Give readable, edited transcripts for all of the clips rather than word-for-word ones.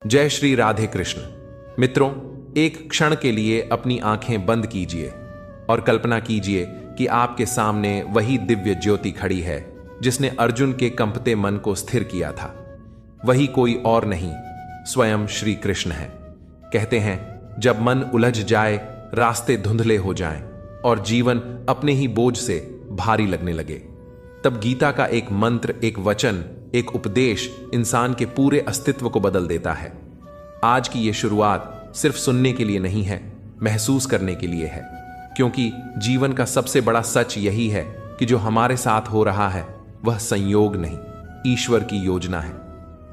जय श्री राधे कृष्ण। मित्रों, एक क्षण के लिए अपनी आंखें बंद कीजिए और कल्पना कीजिए कि आपके सामने वही दिव्य ज्योति खड़ी है जिसने अर्जुन के कंपते मन को स्थिर किया था। वही कोई और नहीं, स्वयं श्री कृष्ण है। कहते हैं, जब मन उलझ जाए, रास्ते धुंधले हो जाएं और जीवन अपने ही बोझ से भारी लगने लगे, तब गीता का एक मंत्र, एक वचन, एक उपदेश इंसान के पूरे अस्तित्व को बदल देता है। आज की यह शुरुआत सिर्फ सुनने के लिए नहीं है, महसूस करने के लिए है, क्योंकि जीवन का सबसे बड़ा सच यही है कि जो हमारे साथ हो रहा है वह संयोग नहीं, ईश्वर की योजना है।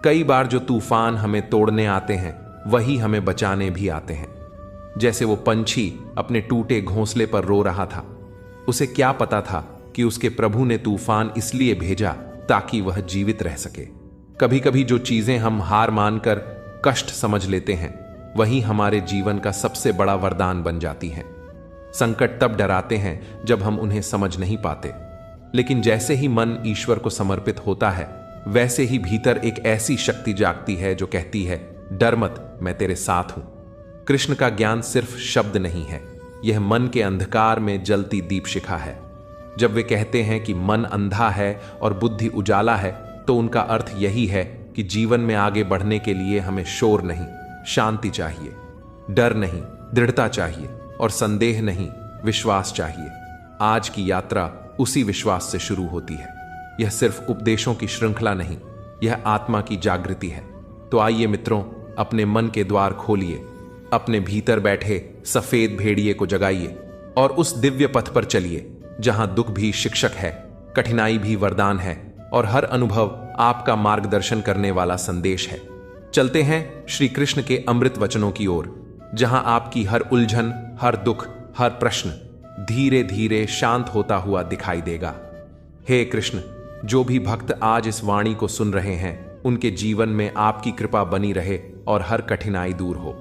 कई बार जो तूफान हमें तोड़ने आते हैं वही हमें बचाने भी आते हैं। जैसे वो पंछी अपने टूटे घोंसले पर रो रहा था। उसे क्या पता था कि उसके प्रभु ने तूफान इसलिए भेजा ताकि वह जीवित रह सके। कभी कभी जो चीजें हम हार मानकर कष्ट समझ लेते हैं वही हमारे जीवन का सबसे बड़ा वरदान बन जाती हैं। संकट तब डराते हैं जब हम उन्हें समझ नहीं पाते, लेकिन जैसे ही मन ईश्वर को समर्पित होता है वैसे ही भीतर एक ऐसी शक्ति जागती है जो कहती है, डर मत, मैं तेरे साथ हूं। कृष्ण का ज्ञान सिर्फ शब्द नहीं है, यह मन के अंधकार में जलती दीप शिखा है। जब वे कहते हैं कि मन अंधा है और बुद्धि उजाला है, तो उनका अर्थ यही है कि जीवन में आगे बढ़ने के लिए हमें शोर नहीं, शांति चाहिए, डर नहीं, दृढ़ता चाहिए, और संदेह नहीं, विश्वास चाहिए। आज की यात्रा उसी विश्वास से शुरू होती है। यह सिर्फ उपदेशों की श्रृंखला नहीं, यह आत्मा की जागृति है। तो आइए मित्रों, अपने मन के द्वार खोलिए, अपने भीतर बैठे सफेद भेड़िए को जगाइए और उस दिव्य पथ पर चलिए जहां दुख भी शिक्षक है, कठिनाई भी वरदान है और हर अनुभव आपका मार्गदर्शन करने वाला संदेश है। चलते हैं श्री कृष्ण के अमृत वचनों की ओर, जहां आपकी हर उलझन, हर दुख, हर प्रश्न धीरे धीरे शांत होता हुआ दिखाई देगा। हे कृष्ण, जो भी भक्त आज इस वाणी को सुन रहे हैं उनके जीवन में आपकी कृपा बनी रहे और हर कठिनाई दूर हो।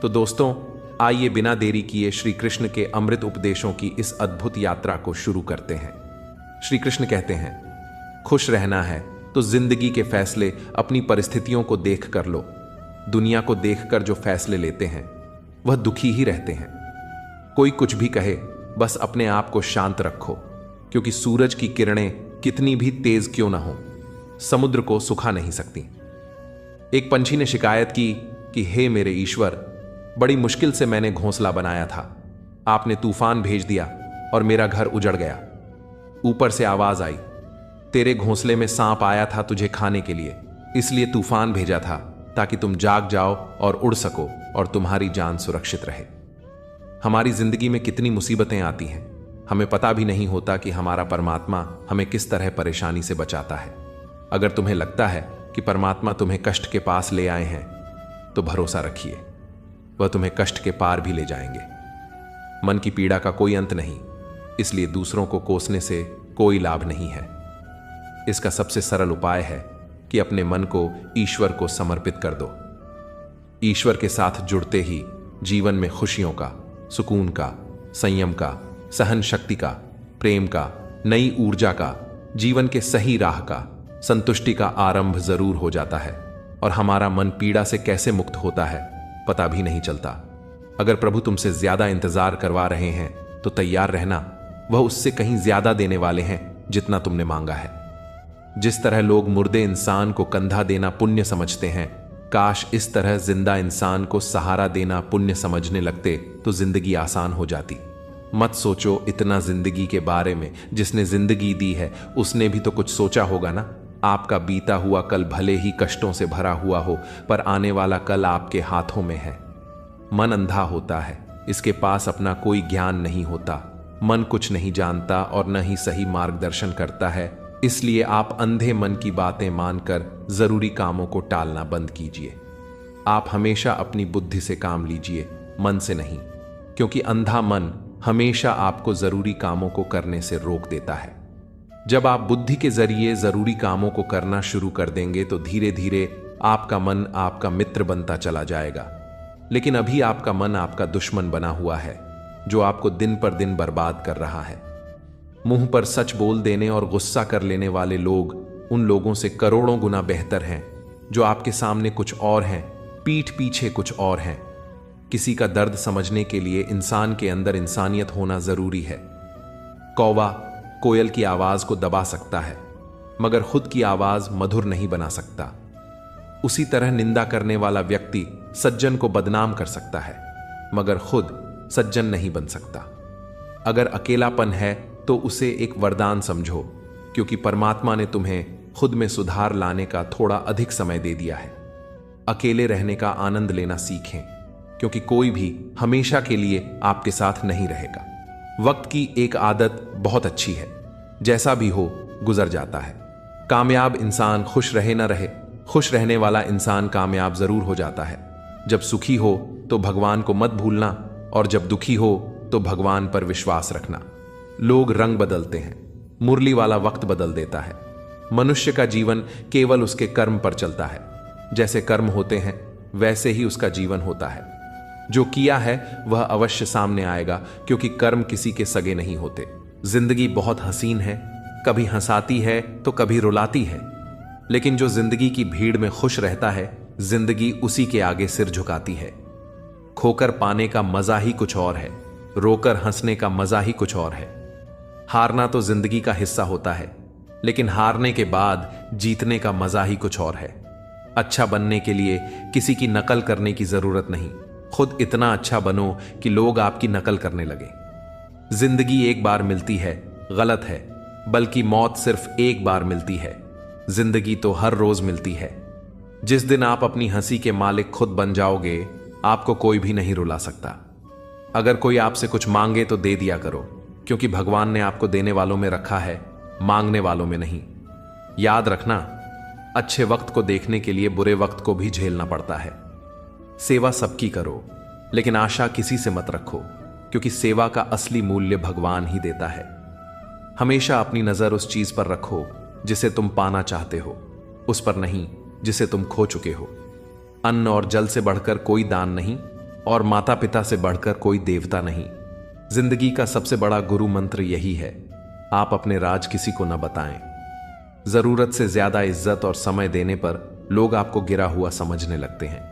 तो दोस्तों, आइए बिना देरी किए श्री कृष्ण के अमृत उपदेशों की इस अद्भुत यात्रा को शुरू करते हैं। श्री कृष्ण कहते हैं, खुश रहना है तो जिंदगी के फैसले अपनी परिस्थितियों को देख कर लो। दुनिया को देखकर जो फैसले लेते हैं वह दुखी ही रहते हैं। कोई कुछ भी कहे, बस अपने आप को शांत रखो, क्योंकि सूरज की किरणें कितनी भी तेज क्यों ना हो, समुद्र को सुखा नहीं सकती। एक पंछी ने शिकायत की कि हे मेरे ईश्वर, बड़ी मुश्किल से मैंने घोंसला बनाया था, आपने तूफान भेज दिया और मेरा घर उजड़ गया। ऊपर से आवाज आई, तेरे घोंसले में सांप आया था तुझे खाने के लिए, इसलिए तूफान भेजा था ताकि तुम जाग जाओ और उड़ सको और तुम्हारी जान सुरक्षित रहे। हमारी जिंदगी में कितनी मुसीबतें आती हैं, हमें पता भी नहीं होता कि हमारा परमात्मा हमें किस तरह परेशानी से बचाता है। अगर तुम्हें लगता है कि परमात्मा तुम्हें कष्ट के पास ले आए हैं तो भरोसा रखिए, वह तुम्हें कष्ट के पार भी ले जाएंगे। मन की पीड़ा का कोई अंत नहीं, इसलिए दूसरों को कोसने से कोई लाभ नहीं है। इसका सबसे सरल उपाय है कि अपने मन को ईश्वर को समर्पित कर दो। ईश्वर के साथ जुड़ते ही जीवन में खुशियों का, सुकून का, संयम का, सहन शक्ति का, प्रेम का, नई ऊर्जा का, जीवन के सही राह का, संतुष्टि का आरंभ जरूर हो जाता है और हमारा मन पीड़ा से कैसे मुक्त होता है पता भी नहीं चलता। अगर प्रभु तुमसे ज्यादा इंतजार करवा रहे हैं तो तैयार रहना, वह उससे कहीं ज्यादा देने वाले हैं जितना तुमने मांगा है। जिस तरह लोग मुर्दे इंसान को कंधा देना पुण्य समझते हैं, काश इस तरह जिंदा इंसान को सहारा देना पुण्य समझने लगते तो जिंदगी आसान हो जाती। मत सोचो इतना जिंदगी के बारे में, जिसने जिंदगी दी है उसने भी तो कुछ सोचा होगा ना। आपका बीता हुआ कल भले ही कष्टों से भरा हुआ हो, पर आने वाला कल आपके हाथों में है। मन अंधा होता है, इसके पास अपना कोई ज्ञान नहीं होता। मन कुछ नहीं जानता और न ही सही मार्गदर्शन करता है, इसलिए आप अंधे मन की बातें मानकर जरूरी कामों को टालना बंद कीजिए। आप हमेशा अपनी बुद्धि से काम लीजिए, मन से नहीं, क्योंकि अंधा मन हमेशा आपको जरूरी कामों को करने से रोक देता है। जब आप बुद्धि के जरिए जरूरी कामों को करना शुरू कर देंगे तो धीरे धीरे आपका मन आपका मित्र बनता चला जाएगा। लेकिन अभी आपका मन आपका दुश्मन बना हुआ है, जो आपको दिन पर दिन बर्बाद कर रहा है। मुंह पर सच बोल देने और गुस्सा कर लेने वाले लोग उन लोगों से करोड़ों गुना बेहतर हैं जो आपके सामने कुछ और हैं पीठ पीछे कुछ और हैं। किसी का दर्द समझने के लिए इंसान के अंदर इंसानियत होना जरूरी है। कौवा कोयल की आवाज को दबा सकता है, मगर खुद की आवाज मधुर नहीं बना सकता। उसी तरह निंदा करने वाला व्यक्ति सज्जन को बदनाम कर सकता है, मगर खुद सज्जन नहीं बन सकता। अगर अकेलापन है तो उसे एक वरदान समझो, क्योंकि परमात्मा ने तुम्हें खुद में सुधार लाने का थोड़ा अधिक समय दे दिया है। अकेले रहने का आनंद लेना सीखें, क्योंकि कोई भी हमेशा के लिए आपके साथ नहीं रहेगा। वक्त की एक आदत बहुत अच्छी है, जैसा भी हो गुजर जाता है। कामयाब इंसान खुश रहे ना रहे, खुश रहने वाला इंसान कामयाब जरूर हो जाता है। जब सुखी हो तो भगवान को मत भूलना, और जब दुखी हो तो भगवान पर विश्वास रखना। लोग रंग बदलते हैं, मुरली वाला वक्त बदल देता है। मनुष्य का जीवन केवल उसके कर्म पर चलता है। जैसे कर्म होते हैं वैसे ही उसका जीवन होता है। जो किया है वह अवश्य सामने आएगा, क्योंकि कर्म किसी के सगे नहीं होते। जिंदगी बहुत हसीन है, कभी हंसाती है तो कभी रुलाती है, लेकिन जो जिंदगी की भीड़ में खुश रहता है, जिंदगी उसी के आगे सिर झुकाती है। खोकर पाने का मजा ही कुछ और है, रोकर हंसने का मजा ही कुछ और है। हारना तो जिंदगी का हिस्सा होता है, लेकिन हारने के बाद जीतने का मजा ही कुछ और है। अच्छा बनने के लिए किसी की नकल करने की जरूरत नहीं, खुद इतना अच्छा बनो कि लोग आपकी नकल करने लगे। जिंदगी एक बार मिलती है, गलत है, बल्कि मौत सिर्फ एक बार मिलती है। जिंदगी तो हर रोज मिलती है। जिस दिन आप अपनी हंसी के मालिक खुद बन जाओगे, आपको कोई भी नहीं रुला सकता। अगर कोई आपसे कुछ मांगे तो दे दिया करो, क्योंकि भगवान ने आपको देने वालों में रखा है, मांगने वालों में नहीं। याद रखना, अच्छे वक्त को देखने के लिए बुरे वक्त को भी झेलना पड़ता है। सेवा सबकी करो, लेकिन आशा किसी से मत रखो, क्योंकि सेवा का असली मूल्य भगवान ही देता है। हमेशा अपनी नजर उस चीज पर रखो जिसे तुम पाना चाहते हो, उस पर नहीं जिसे तुम खो चुके हो। अन्न और जल से बढ़कर कोई दान नहीं, और माता पिता से बढ़कर कोई देवता नहीं। जिंदगी का सबसे बड़ा गुरु मंत्र यही है, आप अपने राज किसी को न बताएं। जरूरत से ज्यादा इज्जत और समय देने पर लोग आपको गिरा हुआ समझने लगते हैं।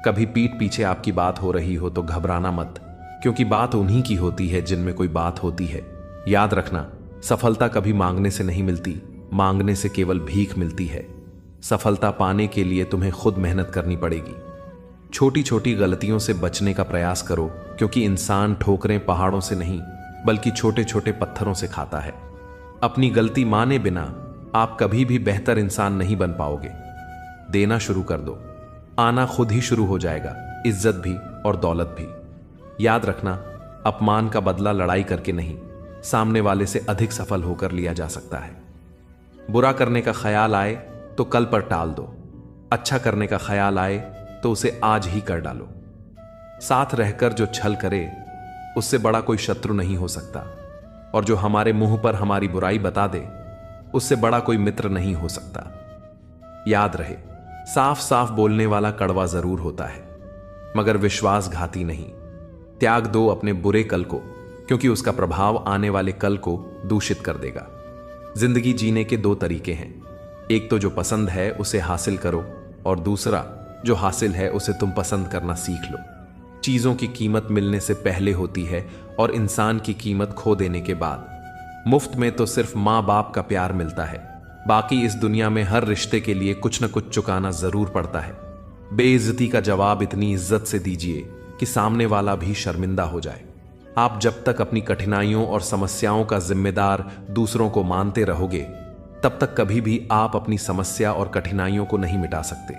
कभी पीठ पीछे आपकी बात हो रही हो तो घबराना मत, क्योंकि बात उन्हीं की होती है जिनमें कोई बात होती है। याद रखना, सफलता कभी मांगने से नहीं मिलती, मांगने से केवल भीख मिलती है। सफलता पाने के लिए तुम्हें खुद मेहनत करनी पड़ेगी। छोटी छोटी गलतियों से बचने का प्रयास करो, क्योंकि इंसान ठोकरें पहाड़ों से नहीं बल्कि छोटे छोटे पत्थरों से खाता है। अपनी गलती माने बिना आप कभी भी बेहतर इंसान नहीं बन पाओगे। देना शुरू कर दो, आना खुद ही शुरू हो जाएगा, इज्जत भी और दौलत भी। याद रखना, अपमान का बदला लड़ाई करके नहीं, सामने वाले से अधिक सफल होकर लिया जा सकता है। बुरा करने का ख्याल आए तो कल पर टाल दो, अच्छा करने का ख्याल आए तो उसे आज ही कर डालो। साथ रहकर जो छल करे उससे बड़ा कोई शत्रु नहीं हो सकता, और जो हमारे मुंह पर हमारी बुराई बता दे उससे बड़ा कोई मित्र नहीं हो सकता। याद रहे, साफ साफ बोलने वाला कड़वा जरूर होता है, मगर विश्वासघाती नहीं। त्याग दो अपने बुरे कल को, क्योंकि उसका प्रभाव आने वाले कल को दूषित कर देगा। जिंदगी जीने के दो तरीके हैं, एक तो जो पसंद है उसे हासिल करो, और दूसरा जो हासिल है उसे तुम पसंद करना सीख लो। चीजों की कीमत मिलने से पहले होती है, और इंसान की कीमत खो देने के बाद। मुफ्त में तो सिर्फ माँ बाप का प्यार मिलता है, बाकी इस दुनिया में हर रिश्ते के लिए कुछ न कुछ चुकाना जरूर पड़ता है। बेइज्जती का जवाब इतनी इज्जत से दीजिए कि सामने वाला भी शर्मिंदा हो जाए। आप जब तक अपनी कठिनाइयों और समस्याओं का जिम्मेदार दूसरों को मानते रहोगे, तब तक कभी भी आप अपनी समस्या और कठिनाइयों को नहीं मिटा सकते।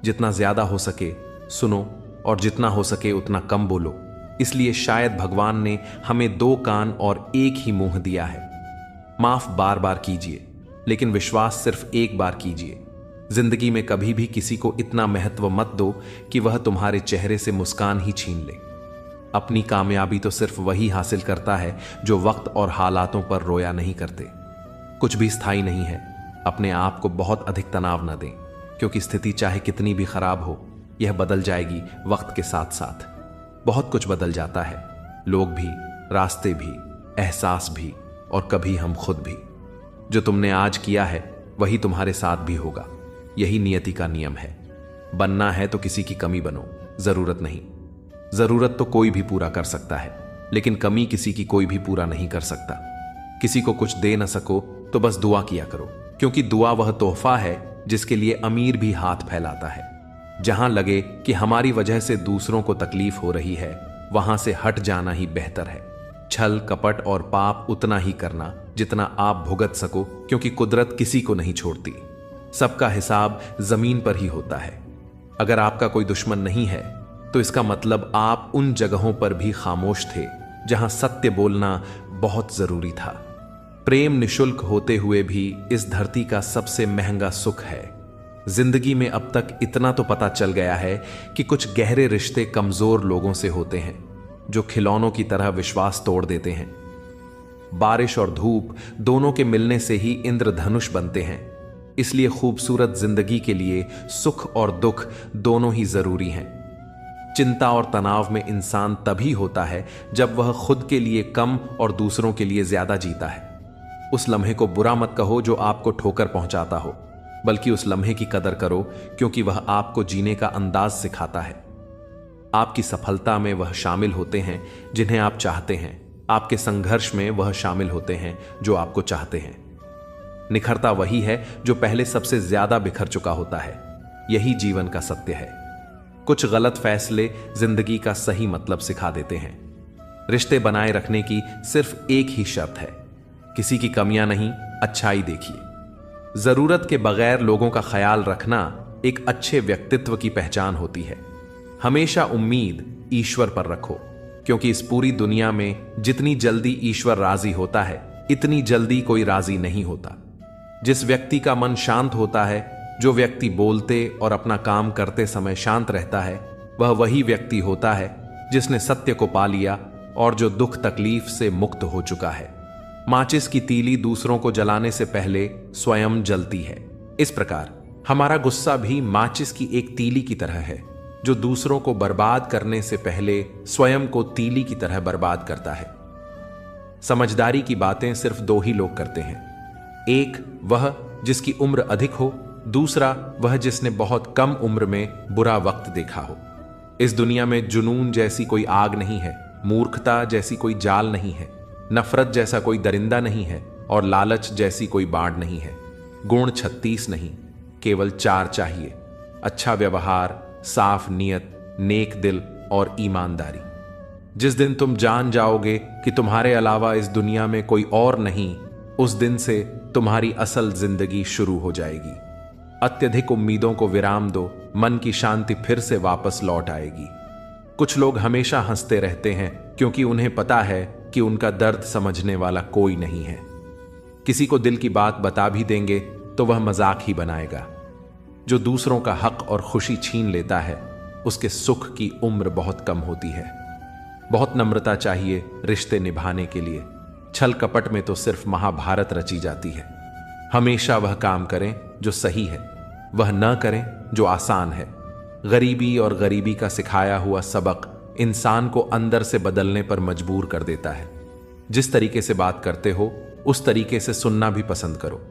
जितना ज्यादा हो सके सुनो, और जितना हो सके उतना कम बोलो। इसलिए शायद भगवान ने हमें दो कान और एक ही मुंह दिया है। माफ बार बार कीजिए, लेकिन विश्वास सिर्फ एक बार कीजिए। जिंदगी में कभी भी किसी को इतना महत्व मत दो कि वह तुम्हारे चेहरे से मुस्कान ही छीन ले। अपनी कामयाबी तो सिर्फ वही हासिल करता है जो वक्त और हालातों पर रोया नहीं करते। कुछ भी स्थायी नहीं है। अपने आप को बहुत अधिक तनाव न दें, क्योंकि स्थिति चाहे कितनी भी खराब हो, यह बदल जाएगी वक्त के साथ साथ। बहुत कुछ बदल जाता है, लोग भी, रास्ते भी, एहसास भी, और कभी हम खुद भी। जो तुमने आज किया है वही तुम्हारे साथ भी होगा। यही नियति का नियम है। बनना है तो किसी की कमी बनो, जरूरत नहीं। जरूरत तो कोई भी पूरा कर सकता है, लेकिन कमी किसी की कोई भी पूरा नहीं कर सकता। किसी को कुछ दे न सको तो बस दुआ किया करो, क्योंकि दुआ वह तोहफा है जिसके लिए अमीर भी हाथ फैलाता है। जहां लगे कि हमारी वजह से दूसरों को तकलीफ हो रही है, वहां से हट जाना ही बेहतर है। छल, कपट और पाप उतना ही करना जितना आप भुगत सको, क्योंकि कुदरत किसी को नहीं छोड़ती। सबका हिसाब जमीन पर ही होता है। अगर आपका कोई दुश्मन नहीं है तो इसका मतलब आप उन जगहों पर भी खामोश थे जहां सत्य बोलना बहुत जरूरी था। प्रेम निशुल्क होते हुए भी इस धरती का सबसे महंगा सुख है। जिंदगी में अब तक इतना तो पता चल गया है कि कुछ गहरे रिश्ते कमजोर लोगों से होते हैं, जो खिलौनों की तरह विश्वास तोड़ देते हैं। बारिश और धूप दोनों के मिलने से ही इंद्रधनुष बनते हैं। इसलिए खूबसूरत जिंदगी के लिए सुख और दुख दोनों ही जरूरी हैं। चिंता और तनाव में इंसान तभी होता है जब वह खुद के लिए कम और दूसरों के लिए ज्यादा जीता है। उस लम्हे को बुरा मत कहो जो आपको ठोकर पहुंचाता हो, बल्कि उस लम्हे की कदर करो, क्योंकि वह आपको जीने का अंदाज सिखाता है। आपकी सफलता में वह शामिल होते हैं जिन्हें आप चाहते हैं। आपके संघर्ष में वह शामिल होते हैं जो आपको चाहते हैं। निखरता वही है जो पहले सबसे ज्यादा बिखर चुका होता है। यही जीवन का सत्य है। कुछ गलत फैसले जिंदगी का सही मतलब सिखा देते हैं। रिश्ते बनाए रखने की सिर्फ एक ही शर्त है, किसी की कमियां नहीं, अच्छाई देखिए। जरूरत के बगैर लोगों का ख्याल रखना एक अच्छे व्यक्तित्व की पहचान होती है। हमेशा उम्मीद ईश्वर पर रखो, क्योंकि इस पूरी दुनिया में जितनी जल्दी ईश्वर राजी होता है, इतनी जल्दी कोई राजी नहीं होता। जिस व्यक्ति का मन शांत होता है, जो व्यक्ति बोलते और अपना काम करते समय शांत रहता है, वह वही व्यक्ति होता है जिसने सत्य को पा लिया और जो दुख तकलीफ से मुक्त हो चुका है। माचिस की तीली दूसरों को जलाने से पहले स्वयं जलती है। इस प्रकार हमारा गुस्सा भी माचिस की एक तीली की तरह है, जो दूसरों को बर्बाद करने से पहले स्वयं को तीली की तरह बर्बाद करता है। समझदारी की बातें सिर्फ दो ही लोग करते हैं, एक वह जिसकी उम्र अधिक हो, दूसरा वह जिसने बहुत कम उम्र में बुरा वक्त देखा हो। इस दुनिया में जुनून जैसी कोई आग नहीं है, मूर्खता जैसी कोई जाल नहीं है, नफरत जैसा कोई दरिंदा नहीं है और लालच जैसी कोई बाढ़ नहीं है। गुण 36 नहीं, केवल 4 चाहिए: अच्छा व्यवहार, साफ नियत, नेक दिल और ईमानदारी। जिस दिन तुम जान जाओगे कि तुम्हारे अलावा इस दुनिया में कोई और नहीं, उस दिन से तुम्हारी असल जिंदगी शुरू हो जाएगी। अत्यधिक उम्मीदों को विराम दो, मन की शांति फिर से वापस लौट आएगी। कुछ लोग हमेशा हंसते रहते हैं क्योंकि उन्हें पता है कि उनका दर्द समझने वाला कोई नहीं है। किसी को दिल की बात बता भी देंगे तो वह मजाक ही बनाएगा। जो दूसरों का हक और खुशी छीन लेता है, उसके सुख की उम्र बहुत कम होती है। बहुत नम्रता चाहिए रिश्ते निभाने के लिए। छल कपट में तो सिर्फ महाभारत रची जाती है। हमेशा वह काम करें जो सही है, वह न करें जो आसान है। गरीबी और गरीबी का सिखाया हुआ सबक इंसान को अंदर से बदलने पर मजबूर कर देता है। जिस तरीके से बात करते हो, उस तरीके से सुनना भी पसंद करो।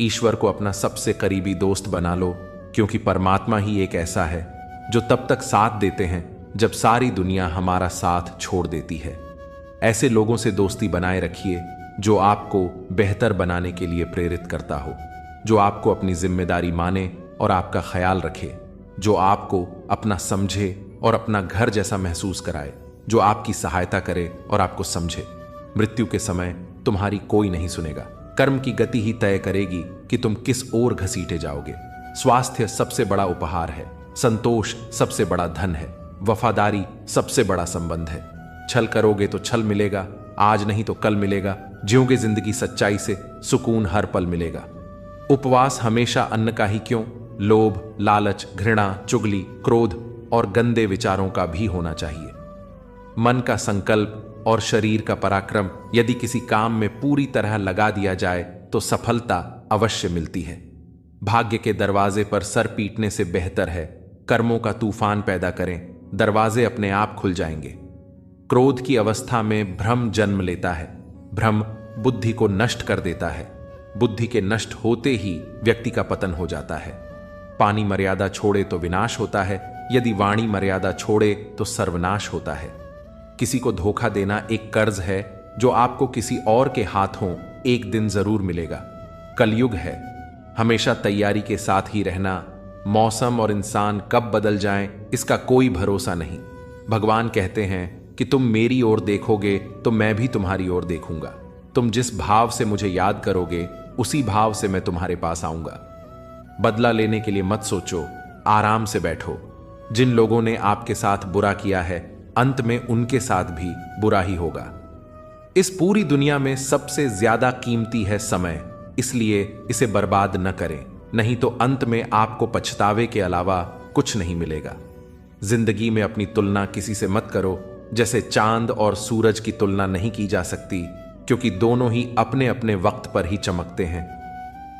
ईश्वर को अपना सबसे करीबी दोस्त बना लो, क्योंकि परमात्मा ही एक ऐसा है जो तब तक साथ देते हैं जब सारी दुनिया हमारा साथ छोड़ देती है। ऐसे लोगों से दोस्ती बनाए रखिए जो आपको बेहतर बनाने के लिए प्रेरित करता हो, जो आपको अपनी जिम्मेदारी माने और आपका ख्याल रखे, जो आपको अपना समझे और अपना घर जैसा महसूस कराए, जो आपकी सहायता करे और आपको समझे। मृत्यु के समय तुम्हारी कोई नहीं सुनेगा। कर्म की गति ही तय करेगी कि तुम किस ओर घसीटे जाओगे। स्वास्थ्य सबसे बड़ा उपहार है, संतोष सबसे बड़ा धन है, वफादारी सबसे बड़ा संबंध है। छल करोगे तो छल मिलेगा, आज नहीं तो कल मिलेगा। जियोगे जिंदगी सच्चाई से, सुकून हर पल मिलेगा। उपवास हमेशा अन्न का ही क्यों, लोभ, लालच, घृणा, चुगली, क्रोध और गंदे विचारों का भी होना चाहिए। मन का संकल्प और शरीर का पराक्रम यदि किसी काम में पूरी तरह लगा दिया जाए तो सफलता अवश्य मिलती है। भाग्य के दरवाजे पर सर पीटने से बेहतर है कर्मों का तूफान पैदा करें, दरवाजे अपने आप खुल जाएंगे। क्रोध की अवस्था में भ्रम जन्म लेता है। भ्रम बुद्धि को नष्ट कर देता है। बुद्धि के नष्ट होते ही व्यक्ति का पतन हो जाता है। पानी मर्यादा छोड़े तो विनाश होता है, यदि वाणी मर्यादा छोड़े तो सर्वनाश होता है। किसी को धोखा देना एक कर्ज है जो आपको किसी और के हाथों एक दिन जरूर मिलेगा। कलयुग है, हमेशा तैयारी के साथ ही रहना। मौसम और इंसान कब बदल जाएं इसका कोई भरोसा नहीं। भगवान कहते हैं कि तुम मेरी ओर देखोगे तो मैं भी तुम्हारी ओर देखूंगा। तुम जिस भाव से मुझे याद करोगे उसी भाव से मैं तुम्हारे पास आऊंगा। बदला लेने के लिए मत सोचो, आराम से बैठो। जिन लोगों ने आपके साथ बुरा किया है अंत में उनके साथ भी बुरा ही होगा। इस पूरी दुनिया में सबसे ज्यादा कीमती है समय, इसलिए इसे बर्बाद न करें, नहीं तो अंत में आपको पछतावे के अलावा कुछ नहीं मिलेगा। जिंदगी में अपनी तुलना किसी से मत करो, जैसे चांद और सूरज की तुलना नहीं की जा सकती, क्योंकि दोनों ही अपने अपने वक्त पर ही चमकते हैं।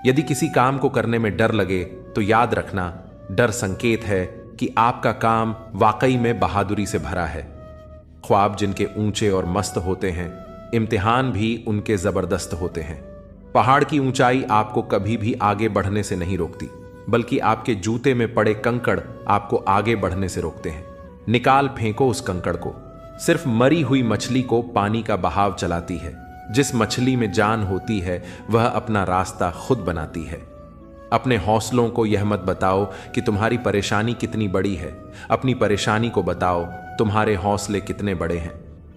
यदि किसी काम को करने में डर लगे तो याद रखना, डर संकेत है कि आपका काम वाकई में बहादुरी से भरा है। ख्वाब जिनके ऊंचे और मस्त होते हैं, इम्तिहान भी उनके जबरदस्त होते हैं। पहाड़ की ऊंचाई आपको कभी भी आगे बढ़ने से नहीं रोकती, बल्कि आपके जूते में पड़े कंकड़ आपको आगे बढ़ने से रोकते हैं। निकाल फेंको उस कंकड़ को। सिर्फ मरी हुई मछली को पानी का बहाव चलाती है। जिस मछली में जान होती है वह अपना रास्ता खुद बनाती है। अपने हौसलों को यह मत बताओ कि तुम्हारी परेशानी कितनी बड़ी है, अपनी परेशानी को बताओ तुम्हारे हौसले कितने बड़े हैं।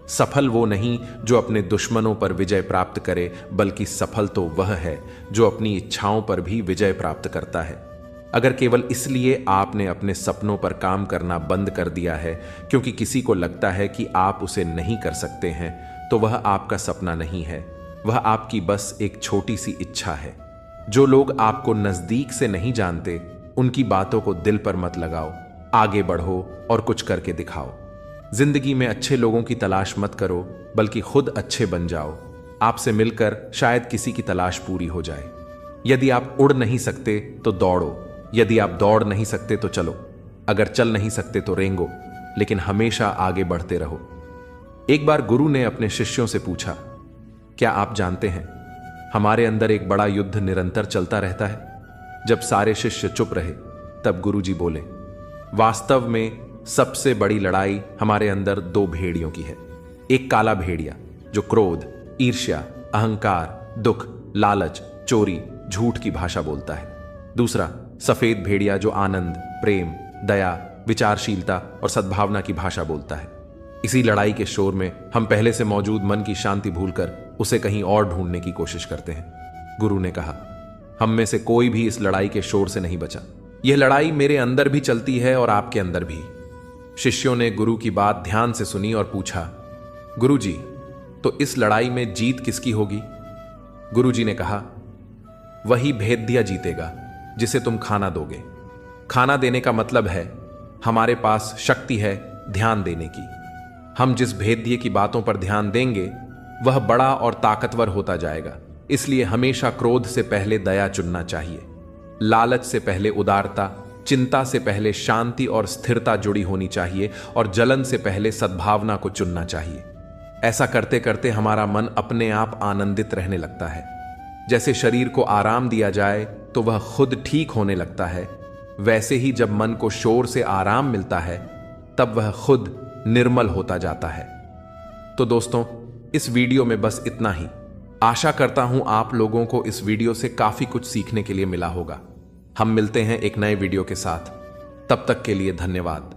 सफल वो नहीं जो अपने दुश्मनों पर विजय प्राप्त करे, बल्कि सफल तो वह है जो अपनी इच्छाओं पर भी विजय प्राप्त करता है। अगर केवल इसलिए आपने अपने सपनों पर काम करना बंद कर दिया है क्योंकि किसी को लगता है कि आप उसे नहीं कर सकते हैं, तो वह आपका सपना नहीं है, वह आपकी बस एक छोटी सी इच्छा है। जो लोग आपको नजदीक से नहीं जानते उनकी बातों को दिल पर मत लगाओ, आगे बढ़ो और कुछ करके दिखाओ। जिंदगी में अच्छे लोगों की तलाश मत करो, बल्कि खुद अच्छे बन जाओ। आपसे मिलकर शायद किसी की तलाश पूरी हो जाए। यदि आप उड़ नहीं सकते तो दौड़ो, यदि आप दौड़ नहीं सकते तो चलो, अगर चल नहीं सकते तो रेंगो, लेकिन हमेशा आगे बढ़ते रहो। एक बार गुरु ने अपने शिष्यों से पूछा, क्या आप जानते हैं हमारे अंदर एक बड़ा युद्ध निरंतर चलता रहता है? जब सारे शिष्य चुप रहे तब गुरुजी बोले, वास्तव में सबसे बड़ी लड़ाई हमारे अंदर दो भेड़ियों की है। एक काला भेड़िया जो क्रोध, ईर्ष्या, अहंकार, दुख, लालच, चोरी, झूठ की भाषा बोलता है। दूसरा सफेद भेड़िया जो आनंद, प्रेम, दया, विचारशीलता और सद्भावना की भाषा बोलता है। इसी लड़ाई के शोर में हम पहले से मौजूद मन की शांति भूलकर उसे कहीं और ढूंढने की कोशिश करते हैं। गुरु ने कहा, हम में से कोई भी इस लड़ाई के शोर से नहीं बचा। यह लड़ाई मेरे अंदर भी चलती है और आपके अंदर भी। शिष्यों ने गुरु की बात ध्यान से सुनी और पूछा, गुरुजी, तो इस लड़ाई में जीत किसकी होगी? गुरुजी ने कहा, वही भेद्या जीतेगा जिसे तुम खाना दोगे। खाना देने का मतलब है हमारे पास शक्ति है ध्यान देने की। हम जिस भेद्य की बातों पर ध्यान देंगे वह बड़ा और ताकतवर होता जाएगा। इसलिए हमेशा क्रोध से पहले दया चुनना चाहिए, लालच से पहले उदारता, चिंता से पहले शांति और स्थिरता जुड़ी होनी चाहिए और जलन से पहले सद्भावना को चुनना चाहिए। ऐसा करते करते हमारा मन अपने आप आनंदित रहने लगता है। जैसे शरीर को आराम दिया जाए तो वह खुद ठीक होने लगता है, वैसे ही जब मन को शोर से आराम मिलता है तब वह खुद निर्मल होता जाता है। तो दोस्तों, इस वीडियो में बस इतना ही। आशा करता हूं आप लोगों को इस वीडियो से काफी कुछ सीखने के लिए मिला होगा। हम मिलते हैं एक नए वीडियो के साथ, तब तक के लिए धन्यवाद।